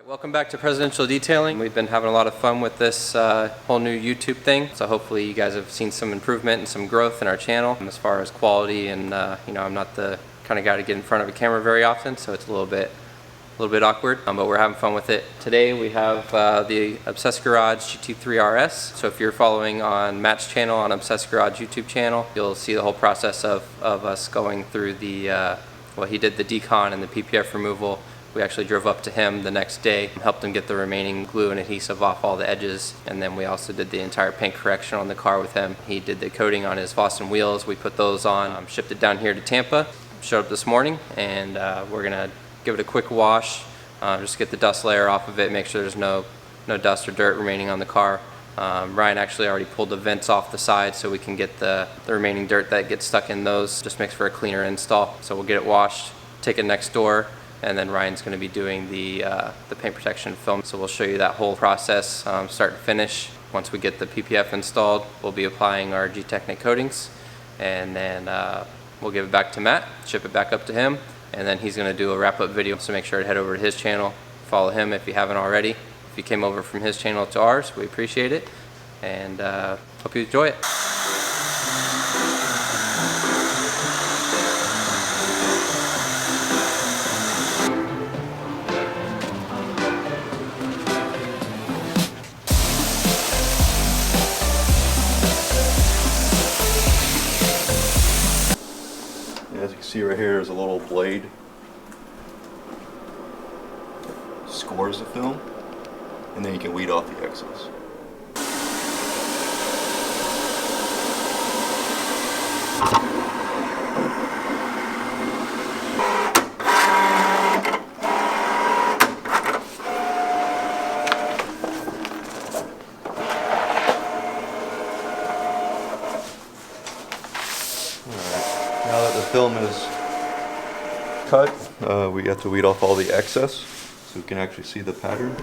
Welcome back to Presidential Detailing. We've been having a lot of fun with this whole new YouTube thing, so hopefully you guys have seen some improvement and some growth in our channel as far as quality. And you know, I'm not the kind of guy to get in front of a camera very often, so it's a little bit awkward, but we're having fun with it. Today we have the Obsessed Garage GT3 RS. So if you're following on Matt's channel, on Obsessed Garage YouTube channel, you'll see the whole process of us going through the, well, he did the decon and the PPF removal. We actually drove up to him the next day, helped him get the remaining glue and adhesive off all the edges, and then we also did the entire paint correction on the car with him. He did the coating on his Boston wheels. We put those on, shipped it down here to Tampa, showed up this morning, and we're gonna give it a quick wash, just get the dust layer off of it, make sure there's no dust or dirt remaining on the car. Ryan actually already pulled the vents off the side so we can get the remaining dirt that gets stuck in those. Just makes for a cleaner install. So we'll get it washed, take it next door, and then Ryan's going to be doing the paint protection film. So we'll show you that whole process, start to finish. Once we get the PPF installed, we'll be applying our Gtechniq coatings, and then we'll give it back to Matt, ship it back up to him, and then he's going to do a wrap-up video. So make sure to head over to his channel, follow him if you haven't already. If you came over from his channel to ours, we appreciate it, and hope you enjoy it. As you can see right here, there's a little blade. Scores the film, and then you can weed off the excess. Now that the film is cut, we have to weed off all the excess so we can actually see the pattern.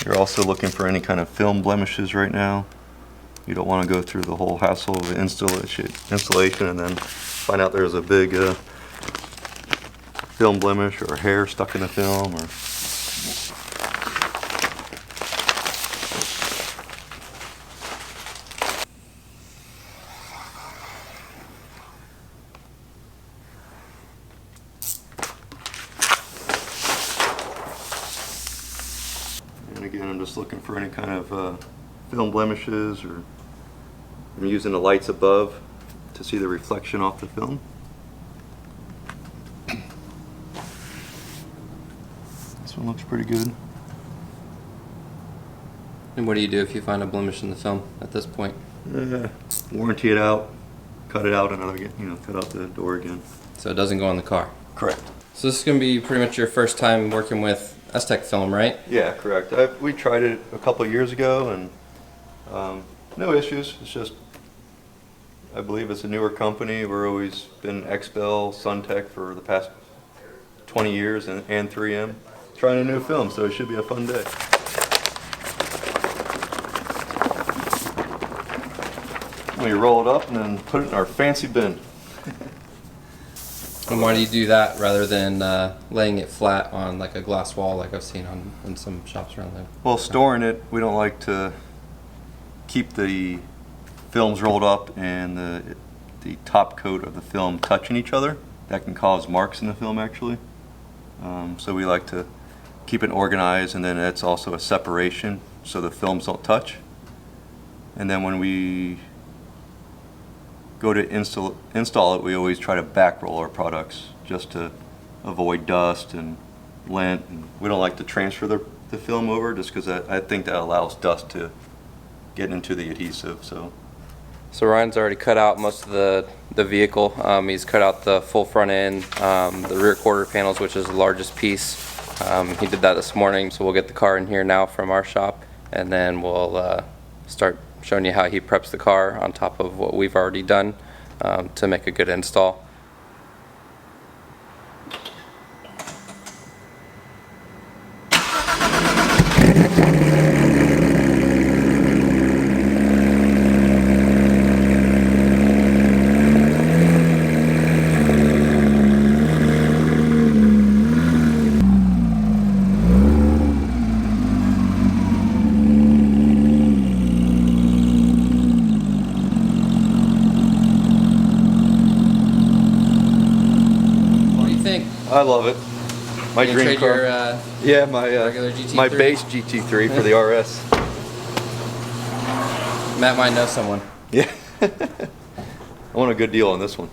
You're also looking for any kind of film blemishes right now. You don't want to go through the whole hassle of installation and then find out there's a big film blemish or hair stuck in the film. Or And again, I'm just looking for any kind of film blemishes, or I'm using the lights above to see the reflection off the film. This one looks pretty good. And what do you do if you find a blemish in the film at this point? Warranty it out, cut it out, and cut out the door again. So it doesn't go on the car? Correct. So this is going to be pretty much your first time working with STEK film, right? Yeah, correct. We tried it a couple of years ago, and no issues. It's just, I believe it's a newer company. We're always been XPEL, SunTech for the past 20 years, and 3M. Trying a new film, so it should be a fun day. We roll it up and then put it in our fancy bin. And why do you do that rather than laying it flat on like a glass wall like I've seen in some shops around there? Well, storing it, we don't like to keep the films rolled up and the top coat of the film touching each other. That can cause marks in the film, actually. So we like to keep it organized, and then it's also a separation so the films don't touch. And then when we go to install it, we always try to back roll our products just to avoid dust and lint. And we don't like to transfer the film over, just because I think that allows dust to get into the adhesive. So Ryan's already cut out most of the vehicle. He's cut out the full front end, the rear quarter panels, which is the largest piece. He did that this morning, so we'll get the car in here now from our shop, and then we'll start showing you how he preps the car on top of what we've already done to make a good install. I love it. My You dream trade car. your Yeah, my regular GT3? my base GT3 for the RS. Matt might know someone. Yeah. I want a good deal on this one.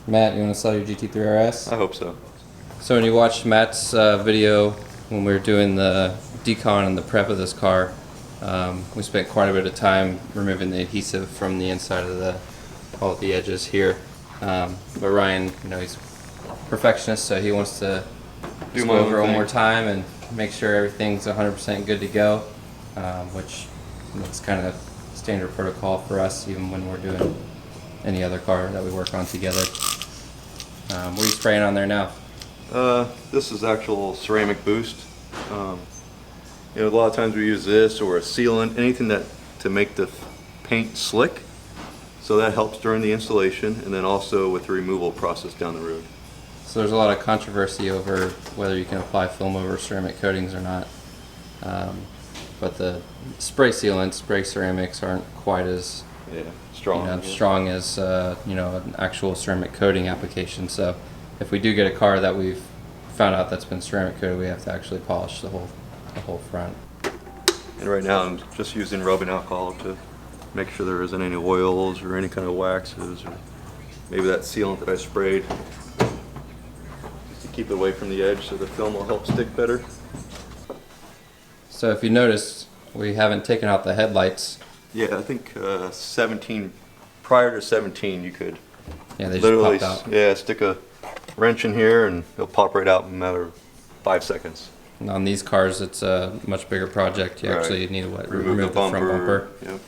Matt, you want to sell your GT3 RS? I hope so. So when you watched Matt's video when we were doing the decon and the prep of this car, we spent quite a bit of time removing the adhesive from the inside of all the edges here. But Ryan, you know, he's a perfectionist, so he wants to Do just my go own over one thing. more time and make sure everything's 100% good to go, which is kind of standard protocol for us, even when we're doing any other car that we work on together. What are you spraying on there now? This is actual ceramic boost. You know, a lot of times we use this or a sealant, anything that to make the paint slick. So that helps during the installation, and then also with the removal process down the road. So there's a lot of controversy over whether you can apply film over ceramic coatings or not. But the spray sealants, spray ceramics aren't quite as Strong. strong as an actual ceramic coating application. So if we do get a car that we've found out that's been ceramic coated, we have to actually polish the whole front. And right now I'm just using rubbing alcohol to make sure there isn't any oils or any kind of waxes, or maybe that sealant that I sprayed to keep it away from the edge so the film will help stick better. So if you notice, we haven't taken out the headlights. Yeah, I think 17, prior to 17 you could Yeah, they literally just popped out. stick a wrench in here and it'll pop right out in a matter of 5 seconds. And on these cars, it's a much bigger project. You actually need to remove the front bumper. Yep.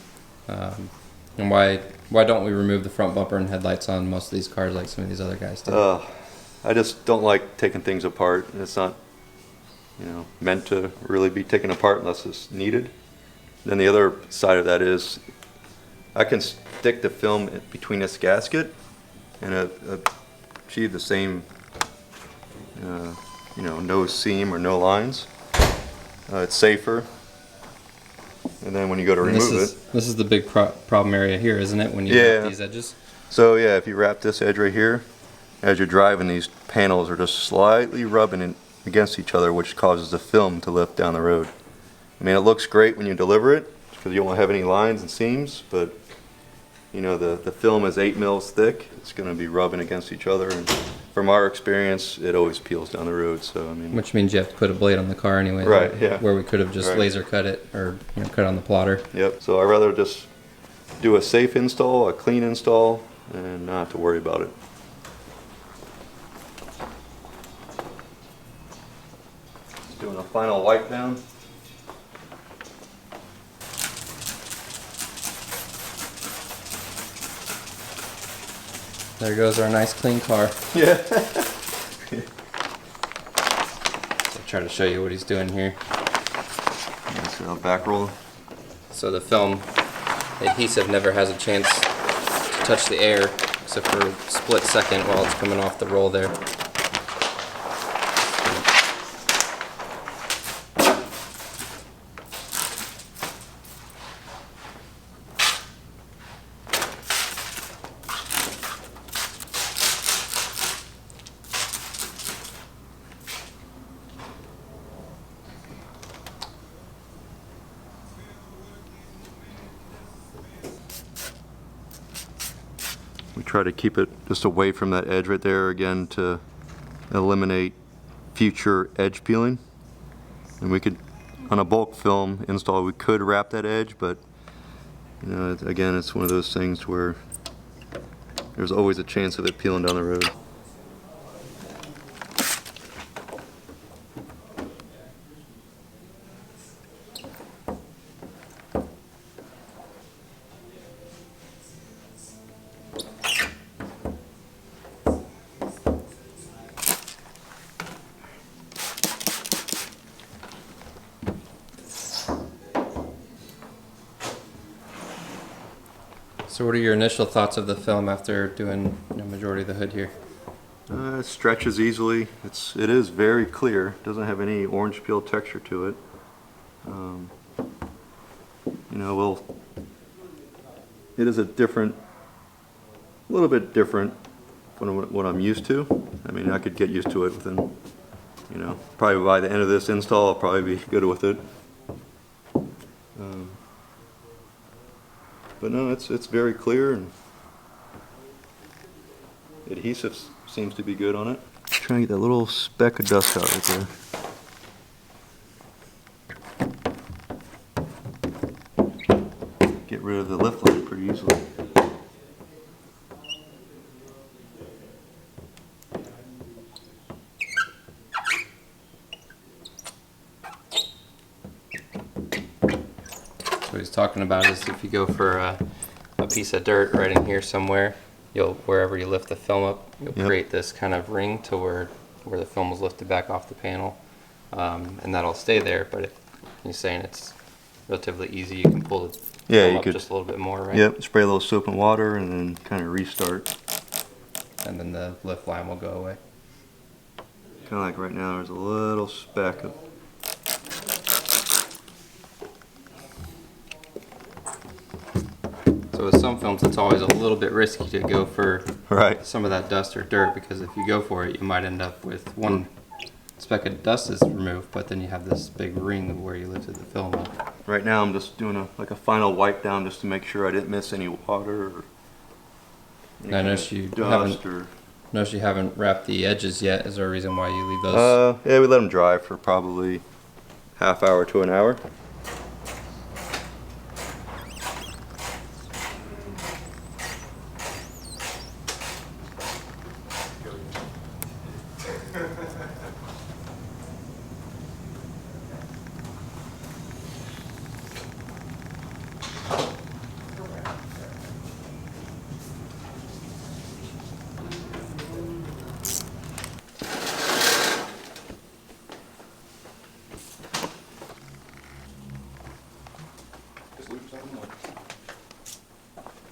And why don't we remove the front bumper and headlights on most of these cars like some of these other guys do? I just don't like taking things apart. It's not, you know, meant to really be taken apart unless it's needed. Then the other side of that is I can stick the film between this gasket and achieve the same no seam or no lines. It's safer. And then when you go to remove it, this is the big problem area here, isn't it? When you have these edges. so yeah, if you wrap this edge right here, as you're driving, these panels are just slightly rubbing against each other, which causes the film to lift down the road. I mean, it looks great when you deliver it because you won't have any lines and seams, but you know, the film is 8 mils thick. It's going to be rubbing against each other, and from our experience, it always peels down the road. So I mean, Which means you have to put a blade on the car anyway. Right, yeah. Where we could have just laser cut it or cut on the plotter. Yep. So I'd rather just do a safe install, a clean install, and not have to worry about it. Just doing a final wipe down. There goes our nice clean car. Yeah. I'll try to show you what he's doing here. So back roll. So the film, the adhesive never has a chance to touch the air except for a split second while it's coming off the roll there. We try to keep it just away from that edge right there again to eliminate future edge peeling. And we could, on a bulk film install, we could wrap that edge, but you know, again, it's one of those things where there's always a chance of it peeling down the road. So what are your initial thoughts of the film after doing majority of the hood here? It stretches easily. It is very clear. It doesn't have any orange peel texture to it. It is a little bit different what I'm used to. I mean, I could get used to it within, you know, probably by the end of this install, I'll probably be good with it. But no, it's very clear, and adhesive seems to be good on it. Trying to get that little speck of dust out right there. Get rid of the lift line pretty easily. What he's talking about is if you go for a piece of dirt right in here somewhere, wherever you lift the film up, you'll create this kind of ring to where the film is lifted back off the panel, and that'll stay there. But if you're saying it's relatively easy, you can pull the film up just a little bit more, right? Yep, spray a little soap and water and then kind of restart. And then the lift line will go away. Kind of like right now, there's a little speck of. So with some films, it's always a little bit risky to go for some of that dust or dirt, because if you go for it, you might end up with one speck of dust is removed, but then you have this big ring of where you lifted the film up. Right now, I'm just doing a final wipe down just to make sure I didn't miss any water or any I noticed you haven't wrapped the edges yet. Is there a reason why you leave those? Yeah, we let them dry for probably half hour to an hour.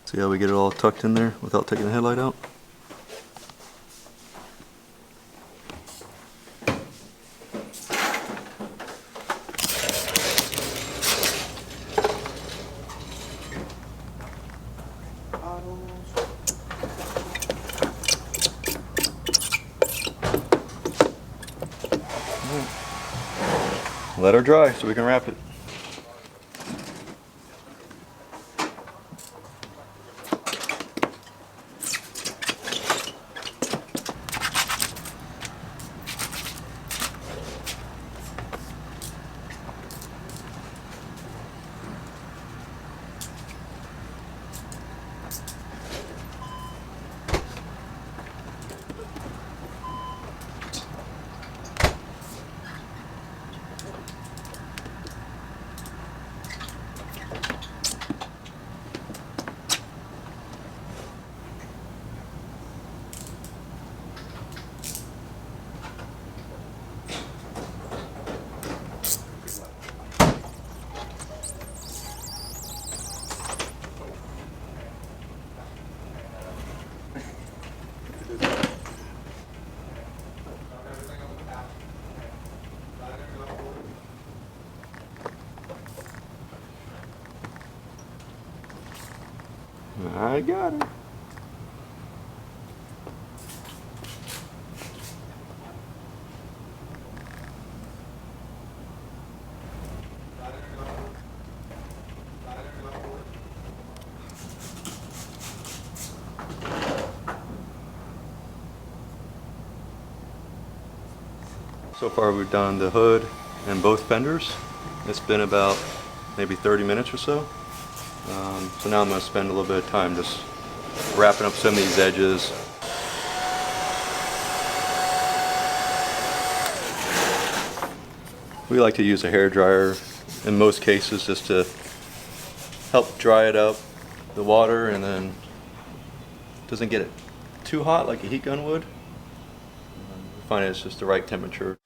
See how we get it all tucked in there without taking the headlight out? Let her dry so we can wrap it. I got it. So far we've done the hood and both fenders. It's been about maybe 30 minutes or so. So now I'm going to spend a little bit of time just wrapping up some of these edges. We like to use a hair dryer in most cases just to help dry it up, the water, and then it doesn't get it too hot like a heat gun would. We find it's just the right temperature.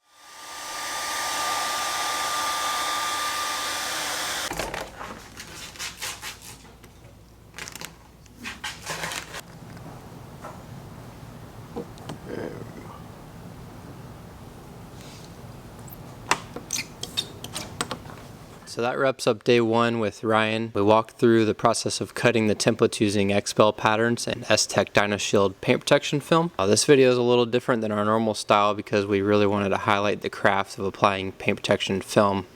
So that wraps up day one with Ryan. We walked through the process of cutting the templates using XPEL patterns and STEK DynaShield paint protection film. This video is a little different than our normal style because we really wanted to highlight the craft of applying paint protection film.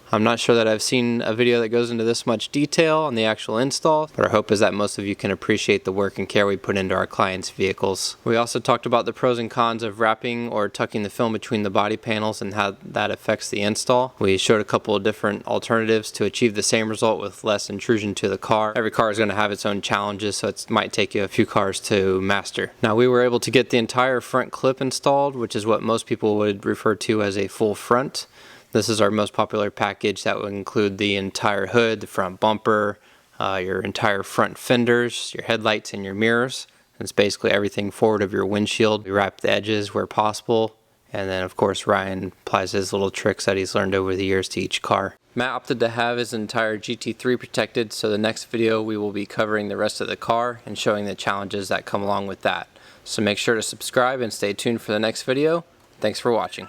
I'm not sure that I've seen a video that goes into this much detail on the actual install, but our hope is that most of you can appreciate the work and care we put into our clients' vehicles. We also talked about the pros and cons of wrapping or tucking the film between the body panels and how that affects the install. We showed a couple of different alternatives to achieve the same result with less intrusion to the car. Every car is going to have its own challenges, so it might take you a few cars to master. Now, we were able to get the entire front clip installed, which is what most people would refer to as a full front. This is our most popular package that would include the entire hood, the front bumper, your entire front fenders, your headlights, and your mirrors. It's basically everything forward of your windshield. We wrap the edges where possible, and then of course Ryan applies his little tricks that he's learned over the years to each car. Matt opted to have his entire GT3 protected, so the next video we will be covering the rest of the car and showing the challenges that come along with that. So make sure to subscribe and stay tuned for the next video. Thanks for watching.